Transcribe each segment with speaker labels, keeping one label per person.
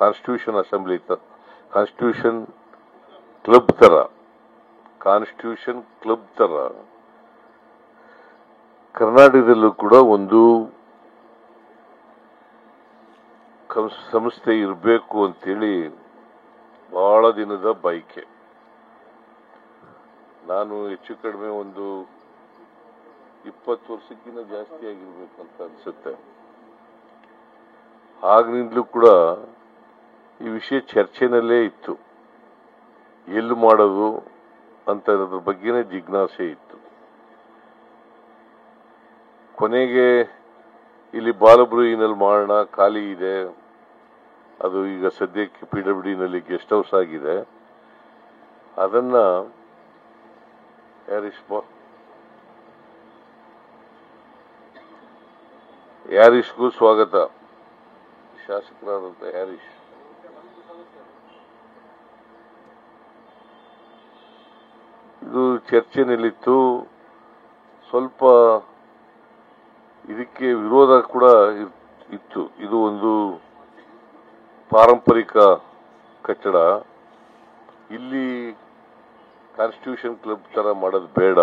Speaker 1: Constitution assembly constitution club ತರ constitution club ತರ ಕರ್ನಾಟಕದಲ್ಲೂ ಕೂಡ ಒಂದು ಸಂಸ್ಥೆ ಇರಬೇಕು ಅಂತೇಳಿ ಬಹಳ ದಿನದ ಬಯಕೆ. ನಾನು ಹೆಚ್ಚು ಕಡಿಮೆ ಒಂದು 20 ವರ್ಷಕ್ಕಿಂತ ಜಾಸ್ತಿ ಆಗಿರ್ಬೇಕಂತ ಅನ್ಸುತ್ತೆ. ಆಗಿನಿಂದಲೂ ಕೂಡ ಈ ವಿಷಯ ಚರ್ಚೆನಲ್ಲೇ ಇತ್ತು. ಎಲ್ಲಿ ಮಾಡೋದು ಅಂತ ಅದ್ರ ಬಗ್ಗೆನೇ ಜಿಜ್ಞಾಸೆ ಇತ್ತು. ಕೊನೆಗೆ ಇಲ್ಲಿ ಬಾಲಬ್ರೂಯಿನಲ್ಲಿ ಮಾಡೋಣ, ಖಾಲಿ ಇದೆ, ಅದು ಈಗ ಸದ್ಯಕ್ಕೆ PWD ಗೆಸ್ಟ್ ಹೌಸ್ ಆಗಿದೆ. ಅದನ್ನ ಹ್ಯಾರಿಸ್ಗೂ ಸ್ವಾಗತ. ಶಾಸಕರಾದಂತ ಹ್ಯಾರಿಸ್ ಇದು ಚರ್ಚೆನಲ್ಲಿತ್ತು. ಸ್ವಲ್ಪ ಇದಕ್ಕೆ ವಿರೋಧ ಕೂಡ ಇತ್ತು. ಇದು ಒಂದು ಪಾರಂಪರಿಕ ಕಟ್ಟಡ, ಇಲ್ಲಿ ಕಾನ್ಸ್ಟಿಟ್ಯೂಷನ್ ಕ್ಲಬ್ ತರ ಮಾಡೋದು ಬೇಡ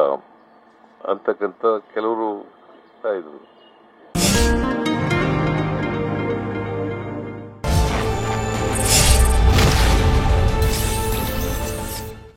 Speaker 1: ಅಂತಕ್ಕಂಥ ಕೆಲವರು ಇದ್ರು.